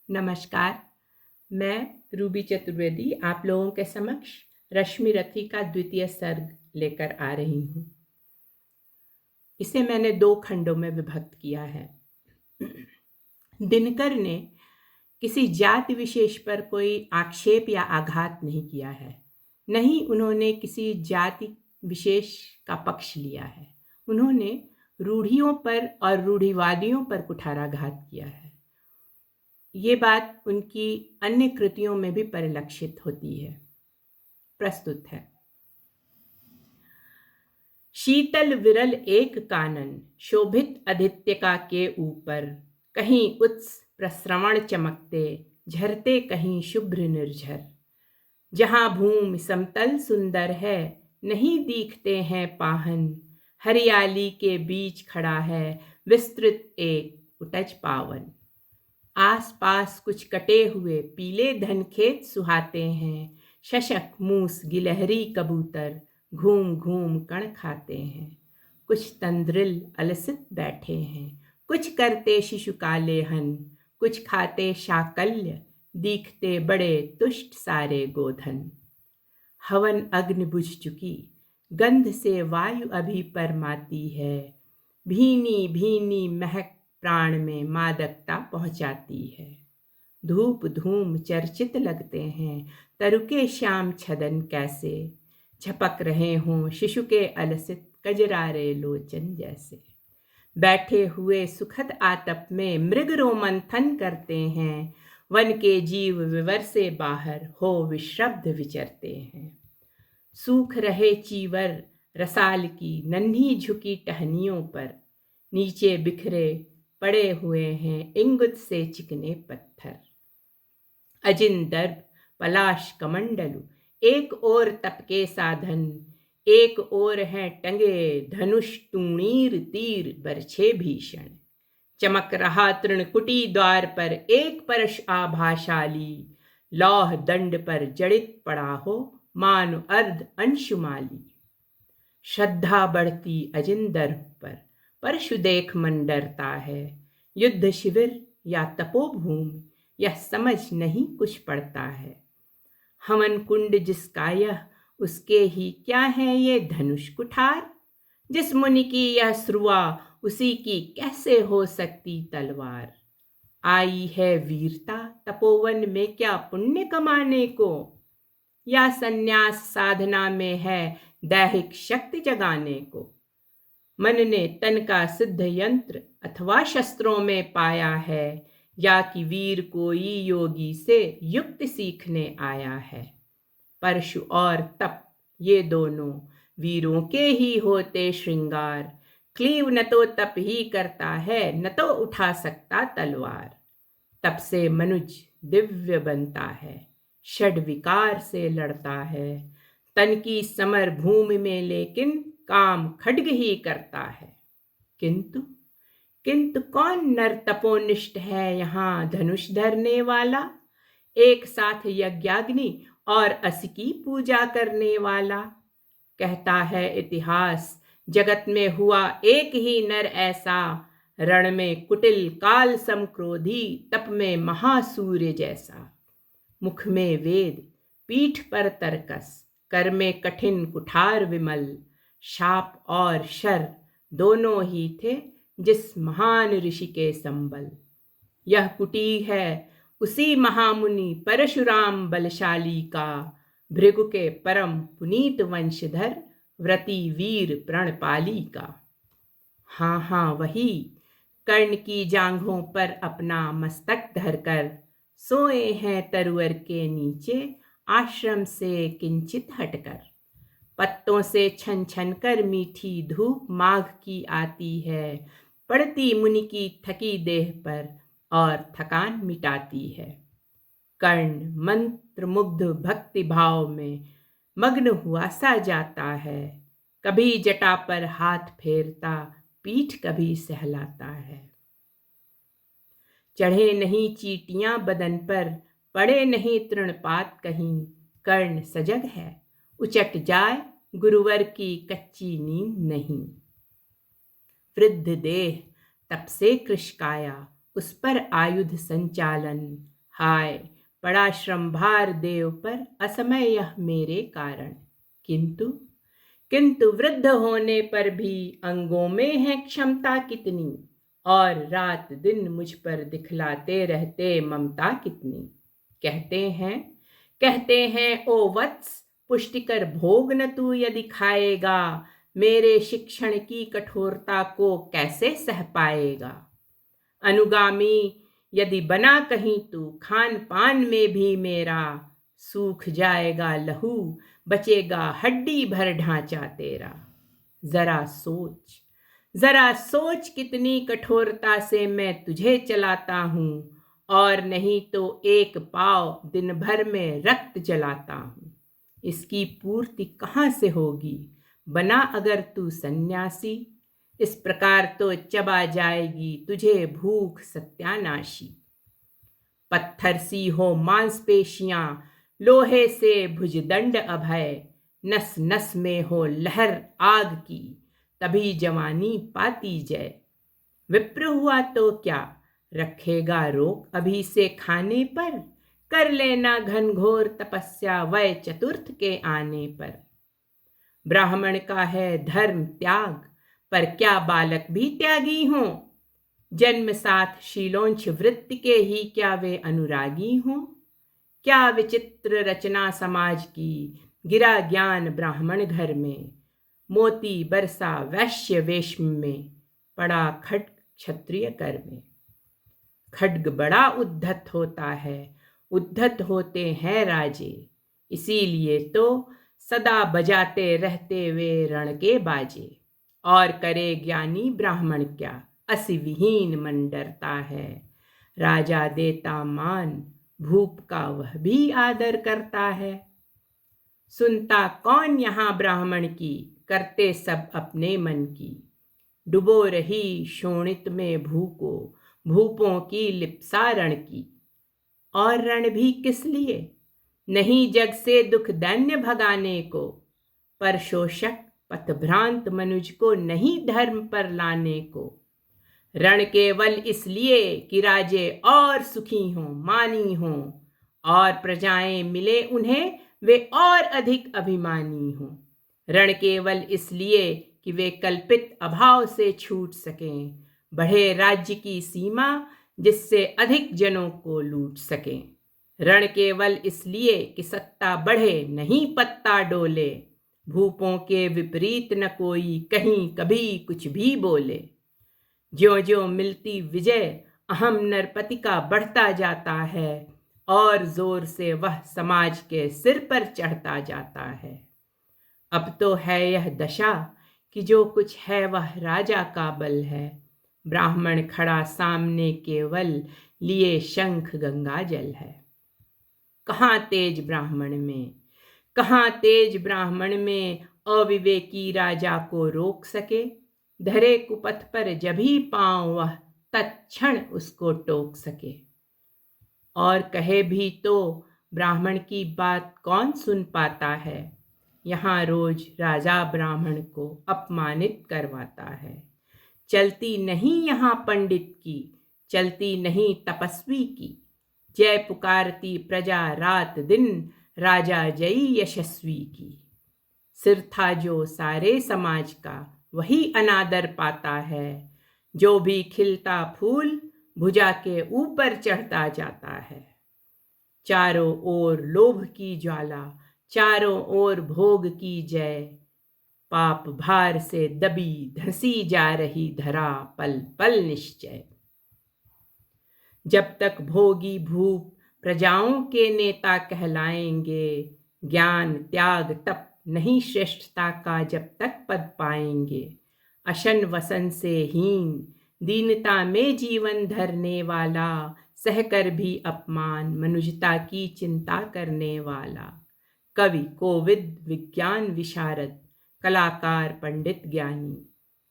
नमस्कार। मैं रूबी चतुर्वेदी आप लोगों के समक्ष रश्मि रथी का द्वितीय सर्ग लेकर आ रही हूँ। इसे मैंने 2 खंडों में विभक्त किया है। दिनकर ने किसी जाति विशेष पर कोई आक्षेप या आघात नहीं किया है, नहीं उन्होंने किसी जाति विशेष का पक्ष लिया है। उन्होंने रूढ़ियों पर और रूढ़िवादियों पर कुठाराघात किया है। ये बात उनकी अन्य कृतियों में भी परिलक्षित होती है। प्रस्तुत है। शीतल विरल एक कानन शोभित आदित्यका के ऊपर, कहीं उत्स प्रस्रवण चमकते झरते कहीं शुभ्र निर्झर। जहाँ भूमि समतल सुंदर है नहीं दिखते हैं पाहन, हरियाली के बीच खड़ा है विस्तृत एक उटज पावन। आस पास कुछ कटे हुए पीले धनखेत सुहाते हैं, शशक मूस गिलहरी कबूतर घूम घूम कण खाते हैं। कुछ तंद्रिल अलसित बैठे हैं, कुछ करते शिशुकाले हन, कुछ खाते शाकल्य दिखते बड़े तुष्ट सारे गोधन। हवन अग्नि बुझ चुकी, गंध से वायु अभी परमाती है, भीनी भीनी महक प्राण में मादकता पहुंचाती है। धूप धूम चर्चित लगते हैं तरुके श्याम छदन कैसे, झपक रहे हों शिशु के अलसित कजरारे लोचन जैसे। बैठे हुए सुखद आतप में मृग रोमंथन करते हैं, वन के जीव विवर से बाहर हो विश्रब्ध विचरते हैं। सूख रहे चीवर रसाल की नन्ही झुकी टहनियों पर, नीचे बिखरे पड़े हुए हैं इंगुत से चिकने पत्थर। अजिन दर्भ पलाश कमंडलु एक ओर तपके साधन, एक ओर हैं टंगे धनुष टूणीर तीर बरछे भीषण। चमक रहा तृणकुटी द्वार पर एक परश आभाशाली, लौह दंड पर जड़ित पड़ा हो मानो अर्ध अंशुमाली। श्रद्धा बढ़ती अजिन दर्भ पर, परशु देख मन डरता है। युद्ध शिविर या तपोभूमि यह समझ नहीं कुछ पड़ता है। हवन कुंड जिसका यह उसके ही क्या है ये धनुष कुठार। जिस मुनि की यह श्रुआ उसी की कैसे हो सकती तलवार। आई है वीरता तपोवन में क्या पुण्य कमाने को, या संन्यास साधना में है दैहिक शक्ति जगाने को। मन ने तन का सिद्ध यंत्र अथवा शस्त्रों में पाया है, या कि वीर कोई योगी से युक्ति सीखने आया है। परशु और तप ये दोनों वीरों के ही होते श्रृंगार, क्लीव न तो तप ही करता है न तो उठा सकता तलवार। तप से मनुज दिव्य बनता है, षड विकार से लड़ता है। तन की समर भूमि में लेकिन काम खड्ग ही करता है। किंतु किंतु कौन नर तपोनिष्ठ है यहाँ धनुष धरने वाला, एक साथ यज्ञाग्नि और अस की पूजा करने वाला। कहता है इतिहास जगत में हुआ एक ही नर ऐसा, रण में कुटिल काल समक्रोधी तप में महासूर्य जैसा। मुख में वेद पीठ पर तरकस, कर में कठिन कुठार विमल। शाप और शर दोनों ही थे जिस महान ऋषि के संबल। यह कुटी है उसी महामुनि परशुराम बलशाली का, भृगु के परम पुनीत वंशधर व्रती वीर प्रणपाली का। हाँ हाँ वही, कर्ण की जांघों पर अपना मस्तक धरकर सोए हैं तरुवर के नीचे आश्रम से किंचित हटकर। पत्तों से छन छन कर मीठी धूप माघ की आती है, पड़ती मुनि की थकी देह पर और थकान मिटाती है। कर्ण मंत्र मुग्ध भक्ति भाव में मग्न हुआ सा जाता है, कभी जटा पर हाथ फेरता पीठ कभी सहलाता है। चढ़े नहीं चीटियां बदन पर, पड़े नहीं तृणपात कहीं, कर्ण सजग है उचट जाए गुरुवर की कच्ची नींद नहीं। वृद्ध देह तप से कृशकाया, उस पर आयुध संचालन, हाय पड़ा श्रम भार देव पर, असमय यह मेरे कारण। किंतु किंतु वृद्ध होने पर भी अंगों में है क्षमता कितनी, और रात दिन मुझ पर दिखलाते रहते ममता कितनी। कहते हैं ओ वत्स, पुष्टिकर भोग न तू यदि खाएगा, मेरे शिक्षण की कठोरता को कैसे सह पाएगा। अनुगामी यदि बना कहीं तू, खान पान में भी मेरा सूख जाएगा लहू, बचेगा हड्डी भर ढांचा तेरा। जरा सोच कितनी कठोरता से मैं तुझे चलाता हूँ, और नहीं तो एक पाव दिन भर में रक्त जलाता हूँ। इसकी पूर्ति कहाँ से होगी, बना अगर तू सन्यासी, इस प्रकार तो चबा जाएगी तुझे भूख सत्यानाशी। पत्थर सी हो मांसपेशियां, लोहे से भुजदंड अभय, नस नस में हो लहर आग की, तभी जवानी पाती जय। विप्र हुआ तो क्या, रखेगा रोक अभी से खाने पर, कर लेना घनघोर तपस्या वय चतुर्थ के आने पर। ब्राह्मण का है धर्म त्याग, पर क्या बालक भी त्यागी हों, जन्म साथ शीलोंच वृत्ति के ही क्या वे अनुरागी हों। क्या विचित्र रचना समाज की, गिरा ज्ञान ब्राह्मण घर में, मोती बरसा वैश्य वेश में, पड़ा खड्ग क्षत्रिय कर में। खड्ग बड़ा उद्धत होता है, उद्धत होते हैं राजे, इसीलिए तो सदा बजाते रहते वे रण के बाजे। और करे ज्ञानी ब्राह्मण क्या, असी विहीन मन डरता है, राजा देता मान भूप का वह भी आदर करता है। सुनता कौन यहाँ ब्राह्मण की, करते सब अपने मन की, डुबो रही शोणित में भूको, भूपों की लिप्सा रण की। और रण भी किस लिए, नहीं जग से दुख दैन्य भगाने को, पर शोषक पथभ्रांत मनुज को नहीं धर्म पर लाने को। रण केवल इसलिए कि राजे और सुखी हों मानी हों, और प्रजाएं मिले उन्हें वे और अधिक अभिमानी हों। रण केवल इसलिए कि वे कल्पित अभाव से छूट सकें, बढ़े राज्य की सीमा जिससे अधिक जनों को लूट सकें। रण केवल इसलिए कि सत्ता बढ़े नहीं पत्ता डोले, भूपों के विपरीत न कोई कहीं कभी कुछ भी बोले। ज्यों ज्यों मिलती विजय अहम नरपति का बढ़ता जाता है, और जोर से वह समाज के सिर पर चढ़ता जाता है। अब तो है यह दशा कि जो कुछ है वह राजा का बल है, ब्राह्मण खड़ा सामने केवल लिए शंख गंगा जल है। कहाँ तेज ब्राह्मण में, कहाँ तेज ब्राह्मण में, अविवेकी राजा को रोक सके, धरे कुपथ पर जभी पांव वह तत्क्षण उसको टोक सके। और कहे भी तो ब्राह्मण की बात कौन सुन पाता है, यहाँ रोज राजा ब्राह्मण को अपमानित करवाता है। चलती नहीं यहाँ पंडित की, चलती नहीं तपस्वी की, जय पुकारती प्रजा रात दिन, राजा जयी यशस्वी की। सिर था जो सारे समाज का, वही अनादर पाता है, जो भी खिलता फूल भुजा के ऊपर चढ़ता जाता है। चारों ओर लोभ की ज्वाला, चारों ओर भोग की जय, पाप भार से दबी धंसी जा रही धरा पल पल निश्चय। जब तक भोगी भूप प्रजाओं के नेता कहलाएंगे, ज्ञान त्याग तप नहीं श्रेष्ठता का जब तक पद पाएंगे। अशन वसन से हीन दीनता में जीवन धरने वाला, सहकर भी अपमान मनुजता की चिंता करने वाला। कवि कोविद विज्ञान विशारद, कलाकार पंडित ज्ञानी,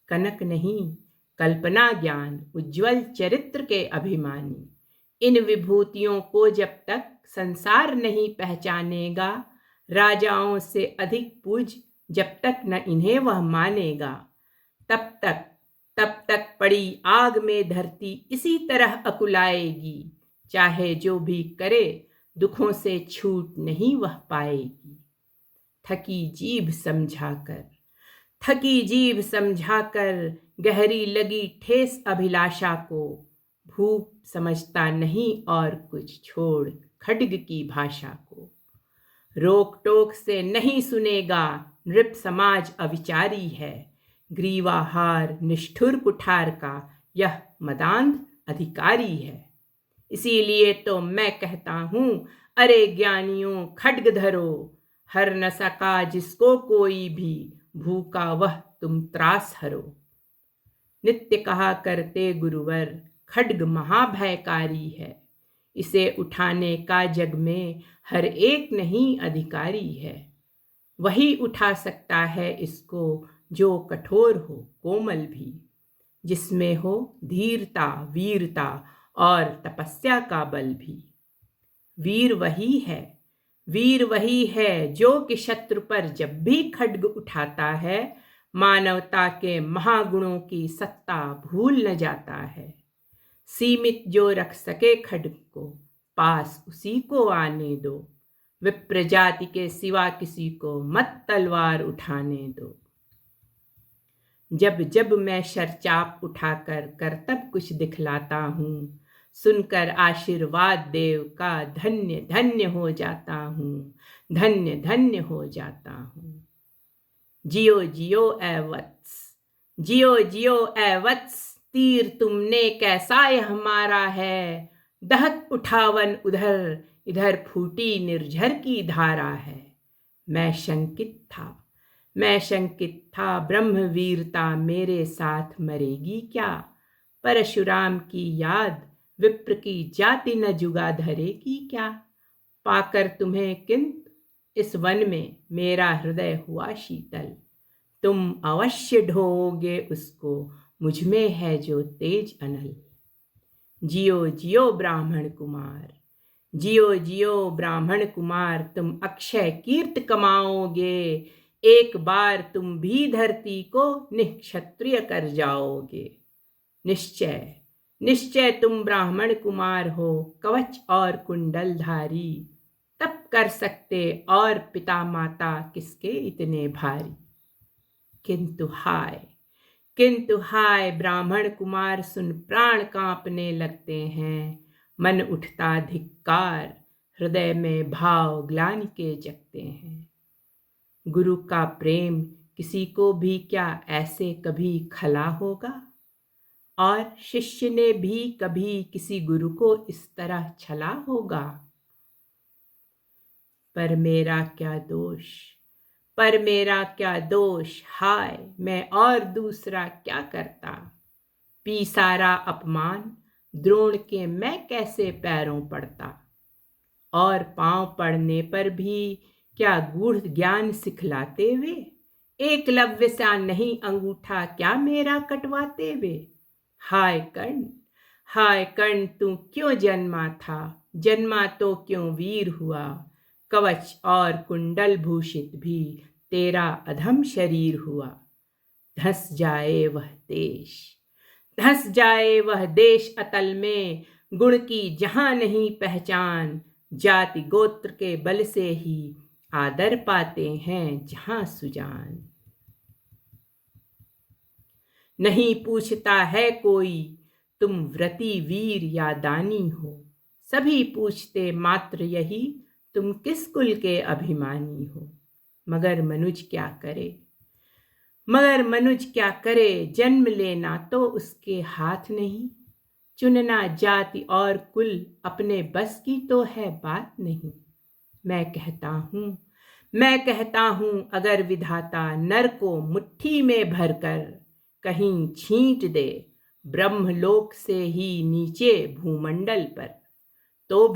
कनक नहीं कल्पना ज्ञान उज्ज्वल चरित्र के अभिमानी। इन विभूतियों को जब तक संसार नहीं पहचानेगा, राजाओं से अधिक पूज जब तक न इन्हें वह मानेगा, तब तक पड़ी आग में धरती इसी तरह अकुलाएगी, चाहे जो भी करे दुखों से छूट नहीं वह पाएगी। थकी जीभ समझाकर गहरी लगी ठेस अभिलाषा को, भूप समझता नहीं और कुछ छोड़ खड्ग की भाषा को। रोक टोक से नहीं सुनेगा नृप समाज अविचारी है, ग्रीवाहार निष्ठुर कुठार का यह मदांध अधिकारी है। इसीलिए तो मैं कहता हूँ, अरे ज्ञानियों खड्ग धरो, हर न सका जिसको कोई भी, भूखा वह तुम त्रास हरो। नित्य कहा करते गुरुवर, खड्ग महाभयकारी है, इसे उठाने का जग में हर एक नहीं अधिकारी है। वही उठा सकता है इसको जो कठोर हो कोमल भी, जिसमें हो धीरता वीरता और तपस्या का बल भी। वीर वही है जो कि शत्रु पर जब भी खड्ग उठाता है, मानवता के महागुणों की सत्ता भूल न जाता है। सीमित जो रख सके खड्ग को, पास उसी को आने दो, विप्र जाति के सिवा किसी को मत तलवार उठाने दो। जब जब मैं शरचाप उठाकर करतब कुछ दिखलाता हूँ, सुनकर आशीर्वाद देव का धन्य धन्य हो जाता हूँ, धन्य धन्य हो जाता हूँ। जियो जियो ए वत्स, जियो जियो ए वत्स, तीर तुमने कैसा यह मारा है, दहक उठावन उधर, इधर फूटी निर्झर की धारा है। मैं शंकित था ब्रह्मवीरता मेरे साथ मरेगी क्या, परशुराम की याद विप्र की जाति न जुगा धरेगी क्या। पाकर तुम्हें किंतु इस वन में मेरा हृदय हुआ शीतल, तुम अवश्य ढोओगे उसको, मुझ में है जो तेज अनल। जियो जियो ब्राह्मण कुमार, जियो जियो ब्राह्मण कुमार, तुम अक्षय कीर्ति कमाओगे, एक बार तुम भी धरती को निक्षत्रिय कर जाओगे। निश्चय निश्चय तुम ब्राह्मण कुमार हो, कवच और कुंडलधारी, तब कर सकते और पिता माता किसके इतने भारी। किंतु हाय ब्राह्मण कुमार, सुन प्राण कांपने लगते हैं, मन उठता धिक्कार, हृदय में भाव ग्लानि के जगते हैं। गुरु का प्रेम किसी को भी क्या ऐसे कभी खला होगा, और शिष्य ने भी कभी किसी गुरु को इस तरह छला होगा। पर मेरा क्या दोष, हाय मैं और दूसरा क्या करता। पी सारा अपमान द्रोण के मैं कैसे पैरों पड़ता, और पांव पड़ने पर भी क्या गूढ़ ज्ञान सिखलाते वे, एकलव्य सा नहीं अंगूठा क्या मेरा कटवाते वे। हाय कर्ण तू क्यों जन्मा तो क्यों वीर हुआ, कवच और कुंडल भूषित भी तेरा अधम शरीर हुआ। धस जाए वह देश अतल में, गुण की जहां नहीं पहचान, जाति गोत्र के बल से ही आदर पाते हैं जहां सुजान। नहीं पूछता है कोई तुम व्रती वीर या दानी हो, सभी पूछते मात्र यही तुम किस कुल के अभिमानी हो। मगर मनुज क्या करे, जन्म लेना तो उसके हाथ नहीं, चुनना जाति और कुल अपने बस की तो है बात नहीं। मैं कहता हूँ अगर विधाता नर को मुट्ठी में भरकर कहीं छींट दे ब्रह्मलोक से ही नीचे भूमंडल पर, तो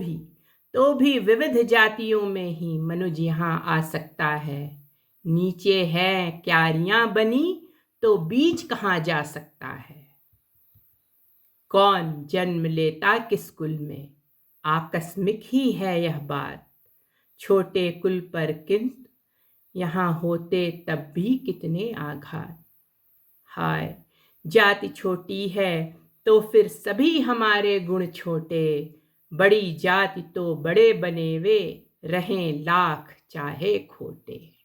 भी विविध जातियों में ही मनुज यहाँ आ सकता है। नीचे है क्यारियां बनी तो बीच कहाँ जा सकता है। कौन जन्म लेता किस कुल में, आकस्मिक ही है यह बात, छोटे कुल पर किंतु यहाँ होते तब भी कितने आघात। हाय जाति छोटी है तो फिर सभी हमारे गुण छोटे, बड़ी जाति तो बड़े बने वे, रहें लाख चाहे खोटे।